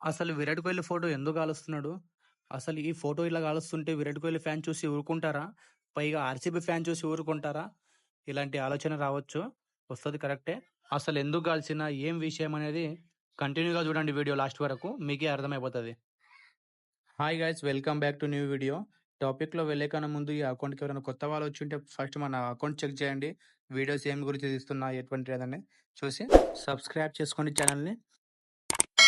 అసలు విరాట్ కోహ్లీ ఫోటో ఎందుకు కాలుస్తున్నాడు? అసలు ఈ ఫోటో ఇలా కాలుస్తుంటే విరాట్ కోహ్లీ ఫ్యాన్ చూసి ఊరుకుంటారా? పైగా ఆర్‌సీబీ ఫ్యాన్ చూసి ఊరుకుంటారా? ఇలాంటి ఆలోచన రావచ్చు. వస్తది కరెక్టే. అసలు ఎందుకు కాల్చినా, ఏం విషయం అనేది కంటిన్యూగా చూడండి వీడియో లాస్ట్ వరకు. మీకే అర్థమైపోతది. Hi guys, welcome back to new video. టాపిక్‌లో వెళ్ళే కన్నా ముందు ఈ అకౌంట్‌కి ఎవరైనా కొత్త వాళ్ళు వచ్చుంటే ఫస్ట్ మన అకౌంట్ చెక్ చేయండి. వీడియోస్ ఏమి గురించి తీస్తున్నా, ఎటువంటిదని చూసి సబ్స్క్రైబ్ చేసుకోండి ఛానల్‌ని.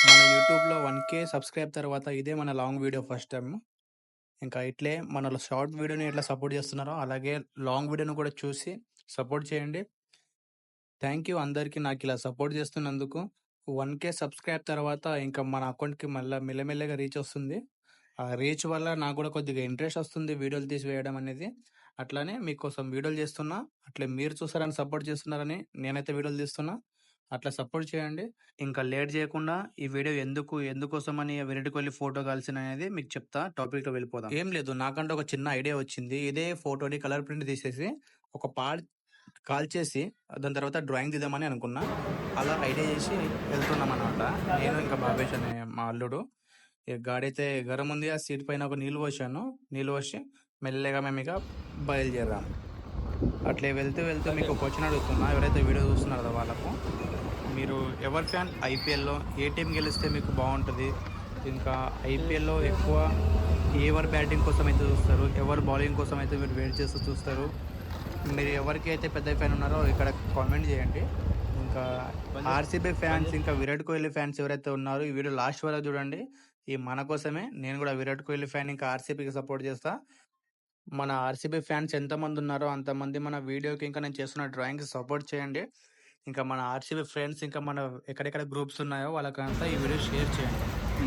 మన యూట్యూబ్‌లో 1K సబ్స్క్రైబ్ తర్వాత ఇదే మన లాంగ్ వీడియో ఫస్ట్ టైమ్. ఇంకా ఇట్లే మన షార్ట్ వీడియోని ఎట్లా సపోర్ట్ చేస్తున్నారో అలాగే లాంగ్ వీడియోని కూడా చూసి సపోర్ట్ చేయండి. థ్యాంక్ యూ అందరికీ నాకు ఇలా సపోర్ట్ చేస్తున్నందుకు. 1K సబ్స్క్రైబ్ తర్వాత ఇంకా మన అకౌంట్‌కి మళ్ళీ మెల్లమెల్లగా రీచ్ వస్తుంది. ఆ రీచ్ వల్ల నాకు కూడా కొద్దిగా ఇంట్రెస్ట్ వస్తుంది వీడియోలు తీసి వేయడం అనేది. అట్లానే మీకోసం వీడియోలు చేస్తున్నా. అట్లే మీరు చూసారని సపోర్ట్ చేస్తున్నారని నేనైతే వీడియోలు తీస్తున్నా. అట్లా సపోర్ట్ చేయండి. ఇంకా లేట్ చేయకుండా ఈ వీడియో ఎందుకోసమని విరాట్ కోహ్లీ ఫోటో కాల్సిన అనేది మీకు చెప్తా. టాపిక్‌లో వెళ్ళిపోదాం. ఏం లేదు, నాకంటే ఒక చిన్న ఐడియా వచ్చింది. ఇదే ఫోటోని కలర్ ప్రింట్ తీసేసి ఒక పార్ట్ కాల్చేసి దాని తర్వాత డ్రాయింగ్ తీద్దామని అనుకున్నా. అలా ఐడియా చేసి వెళ్తున్నామన్నమాట. నేను ఇంకా భావేష్ అనే మా అల్లుడు. గాడైతే గరం ఉంది. ఆ సీట్ పైన ఒక నీళ్ళు పోసాను. నీళ్ళు పోసి మెల్లగా మేము ఇక బయలుదేరాం. అట్లే వెళ్తూ మీకు ఒక క్వశ్చన్ అడుగుతున్నా. ఎవరైతే వీడియో చూస్తున్నారో కదా వాళ్ళకు, మీరు ఎవరి ఫ్యాన్ ఐపీఎల్లో? ఏ టీం గెలిస్తే మీకు బాగుంటుంది? ఇంకా ఐపీఎల్లో ఎక్కువ ఎవరు బ్యాటింగ్ కోసం అయితే చూస్తారు, ఎవరు బౌలింగ్ కోసం అయితే మీరు వెయిట్ చేస్తూ చూస్తారు? మీరు ఎవరికి అయితే పెద్ద ఫ్యాన్ ఉన్నారో ఇక్కడ కామెంట్ చేయండి. ఇంకా ఆర్సీబీ ఫ్యాన్స్, ఇంకా విరాట్ కోహ్లీ ఫ్యాన్స్ ఎవరైతే ఉన్నారో ఈ వీడియో లాస్ట్ వరకు చూడండి. ఈ మన కోసమే. నేను కూడా విరాట్ కోహ్లీ ఫ్యాన్, ఇంకా ఆర్సీబీకి సపోర్ట్ చేస్తా. మన ఆర్సీబీ ఫ్యాన్స్ ఎంతమంది ఉన్నారో అంతమంది మన వీడియోకి, ఇంకా నేను చేస్తున్న డ్రాయింగ్స్ సపోర్ట్ చేయండి. ఇంకా మన ఆర్సీబీ ఫ్రెండ్స్, ఇంకా మన ఎక్కడెక్కడ గ్రూప్స్ ఉన్నాయో వాళ్ళకంతా ఈ వీడియో షేర్ చేయండి.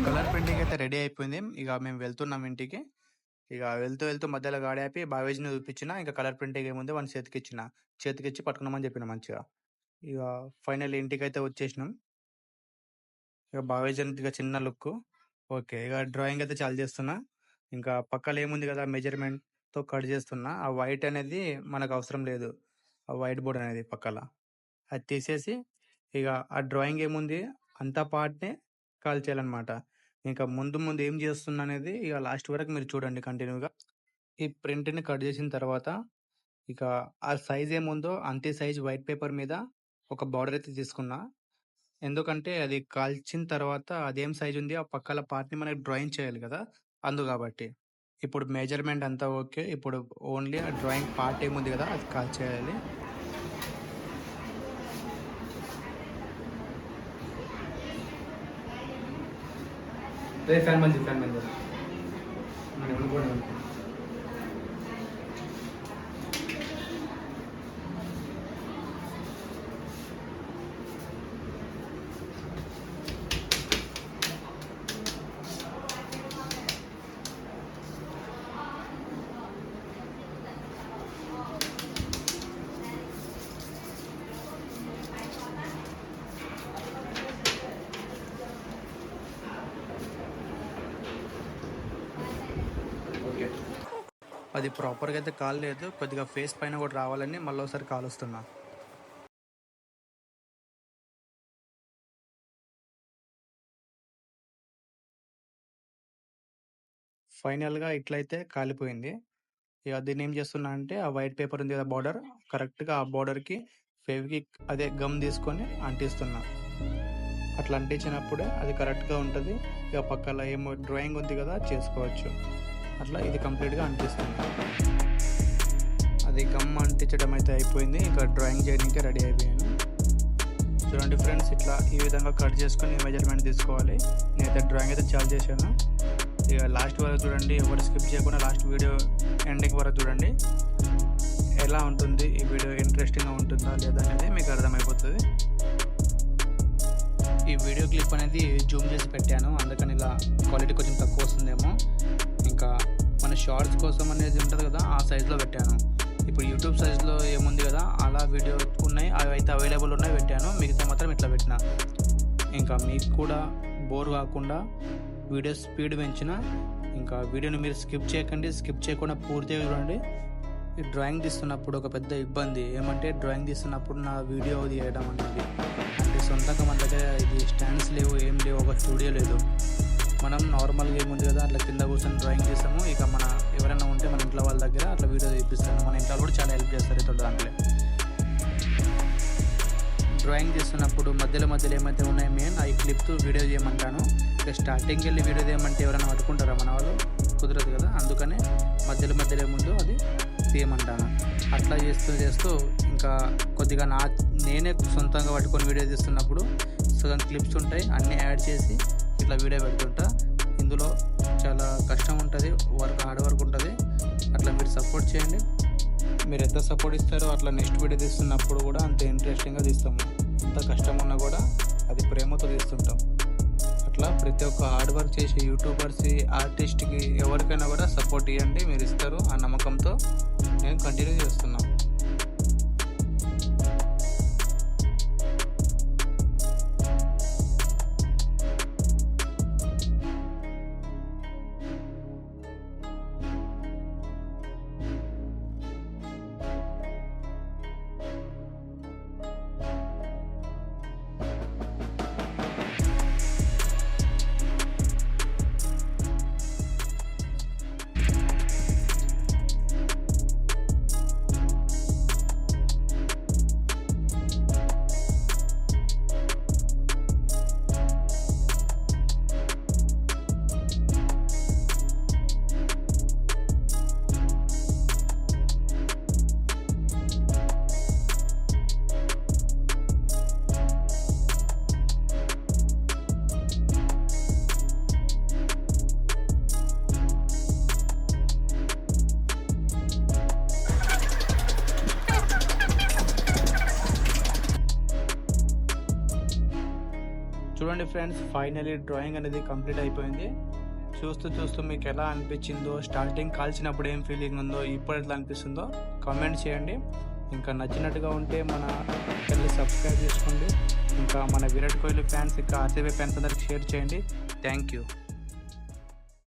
కలర్ ప్రింటింగ్ అయితే రెడీ అయిపోయింది. ఇక మేము వెళ్తున్నాం ఇంటికి. ఇక వెళ్తూ మధ్యలో గాడి ఆపి బావేజ్ని చూపించిన. ఇంకా కలర్ ప్రింటింగ్ ఏముంది వాడిని చేతికిచ్చి పట్టుకున్నామని చెప్పిన మంచిగా. ఇక ఫైనల్ ఇంటికి అయితే వచ్చేసినాం. ఇక బావేజ్ ఇక చిన్న లుక్. ఓకే, ఇక డ్రాయింగ్ అయితే చాలు చేస్తున్నా. ఇంకా పక్కన ఏముంది కదా మెజర్మెంట్తో కట్ చేస్తున్నా. ఆ వైట్ అనేది మనకు అవసరం లేదు, ఆ వైట్ బోర్డ్ అనేది పక్కల అది తీసేసి ఇక ఆ డ్రాయింగ్ ఏముంది అంత పార్ట్నే కాల్ చేయాలన్నమాట. ఇంకా ముందు ఏం చేస్తున్నా అనేది ఇక లాస్ట్ వరకు మీరు చూడండి కంటిన్యూగా. ఈ ప్రింట్ని కట్ చేసిన తర్వాత ఇక ఆ సైజ్ ఏముందో అంతే సైజ్ వైట్ పేపర్ మీద ఒక బార్డర్ అయితే తీసుకున్నా. ఎందుకంటే అది కాల్చిన తర్వాత అదేం సైజ్ ఉంది ఆ పక్కల పార్ట్ని మనకి డ్రాయింగ్ చేయాలి కదా, కాబట్టి. ఇప్పుడు మెజర్మెంట్ అంతా ఓకే. ఇప్పుడు ఓన్లీ ఆ డ్రాయింగ్ పార్ట్ ఏముంది కదా అది కాల్ చేయాలి. ఫ్యాన్ మంచి అది ప్రాపర్గా అయితే కాలేదు. కొద్దిగా ఫేస్ పైన కూడా రావాలని మళ్ళీ ఒకసారి కాలుస్తున్నా. ఫైనల్గా ఇట్లయితే కాలిపోయింది. ఇక దీన్ని ఏం చేస్తున్నా అంటే ఆ వైట్ పేపర్ ఉంది కదా బార్డర్, కరెక్ట్గా ఆ బార్డర్కి ఫెవిక్విక్ అదే గమ్ తీసుకొని అంటిస్తున్నా. అట్లా అంటించినప్పుడే అది కరెక్ట్గా ఉంటుంది. ఇక పక్కన ఏమో డ్రాయింగ్ ఉంది కదా చేసుకోవచ్చు. అట్లా ఇది కంప్లీట్గా అంటిస్తుంది. అది గమ్ అంటించడం అయితే అయిపోయింది. ఇంకా డ్రాయింగ్ చేయడానికి రెడీ అయిపోయాను. చూడండి ఫ్రెండ్స్, ఇట్లా ఈ విధంగా కట్ చేసుకొని మెజర్మెంట్ తీసుకోవాలి. నేనైతే డ్రాయింగ్ అయితే చాలు చేశాను. ఇక లాస్ట్ వరకు చూడండి, ఎవరు స్కిప్ చేయకుండా లాస్ట్ వీడియో ఎండింగ్ వరకు చూడండి. ఎలా ఉంటుంది ఈ వీడియో, ఇంట్రెస్టింగ్గా ఉంటుందా లేదా అనేది మీకు అర్థమైపోతుంది. ఈ వీడియో క్లిప్ అనేది జూమ్ చేసి పెట్టాను, అందుకని ఇలా క్వాలిటీ కొంచెం తక్కువ వస్తుందేమో. ఇంకా మన షార్ట్స్ కోసం అనేది ఉంటుంది కదా ఆ సైజులో పెట్టాను. ఇప్పుడు యూట్యూబ్ సైజులో ఏముంది కదా అలా వీడియో ఉన్నాయి, అవి అయితే అవైలబుల్ ఉన్నాయి పెట్టాను. మిగతా మాత్రం ఇట్లా పెట్టిన. ఇంకా మీకు కూడా బోర్ కాకుండా వీడియో స్పీడ్ పెంచిన. ఇంకా వీడియోని మీరు స్కిప్ చేయకుండా పూర్తిగా చూడండి. ఈ డ్రాయింగ్ తీస్తున్నప్పుడు ఒక పెద్ద ఇబ్బంది ఏమంటే, డ్రాయింగ్ తీస్తున్నప్పుడు నా వీడియో తీయడం అనేది అంటే సొంతంగా మన దగ్గర ఇది స్టాండ్స్ లేవు, ఏం లేవు, ఒక స్టూడియో లేదు. మనం నార్మల్గా ఏముంది కదా అట్లా కింద కూర్చొని డ్రాయింగ్ చేస్తాము. ఇక మన ఎవరైనా ఉంటే మన ఇంట్లో వాళ్ళ దగ్గర అట్లా వీడియో తీపిస్తాను. మన ఇంట్లో కూడా చాలా హెల్ప్ చేస్తారు ఇతడు దాంట్లో. డ్రాయింగ్ చేస్తున్నప్పుడు మధ్యలో ఏమైతే ఉన్నాయో మెయిన్ అవి క్లిప్తో వీడియో చేయమంటాను. ఇక స్టార్టింగ్కి వెళ్ళి వీడియో చేయమంటే ఎవరైనా పట్టుకుంటారా మన వాళ్ళు? కుదరదు కదా, అందుకనే మధ్యలో ముందు అది తీయమంటాను. అట్లా చేస్తూ ఇంకా కొద్దిగా నేనే సొంతంగా పట్టుకొని వీడియో తీస్తున్నప్పుడు సగం క్లిప్స్ ఉంటాయి, అన్నీ యాడ్ చేసి ఇట్లా వీడియో పెడుతుంటా. ఇందులో చాలా కష్టం ఉంటుంది, హార్డ్ వర్క్ ఉంటుంది. అట్లా మీరు సపోర్ట్ చేయండి. మీరు ఎంత సపోర్ట్ ఇస్తారో అట్లా నెక్స్ట్ వీడియో తీస్తున్నప్పుడు కూడా అంత ఇంట్రెస్టింగ్గా తీస్తాము. ఎంత కష్టం ఉన్నా కూడా అది ప్రేమతో తీస్తుంటాం. అట్లా ప్రతి ఒక్క హార్డ్ వర్క్ చేసే యూట్యూబర్స్, ఆర్టిస్ట్కి ఎవరికైనా కూడా సపోర్ట్ ఇవ్వండి, మీరు ఇస్తారు. ఆ నమ్మకంతో నేను కంటిన్యూ చేస్తున్నాను. చూడండి ఫ్రెండ్స్, ఫైనలీ డ్రాయింగ్ అనేది కంప్లీట్ అయిపోయింది. చూస్తూ మీకు ఎలా అనిపించిందో, స్టార్టింగ్ కాల్చినప్పుడు ఏం ఫీలింగ్ ఉందో, ఇప్పుడు ఎట్లా అనిపిస్తుందో కామెంట్ చేయండి. ఇంకా నచ్చినట్టుగా ఉంటే మన ఛానల్ సబ్స్క్రైబ్ చేసుకోండి. ఇంకా మన విరాట్ కోహ్లీ ఫ్యాన్స్, ఇంకా ఆర్సీబీ ఫ్యాన్స్ అందరికి షేర్ చేయండి. Thank you.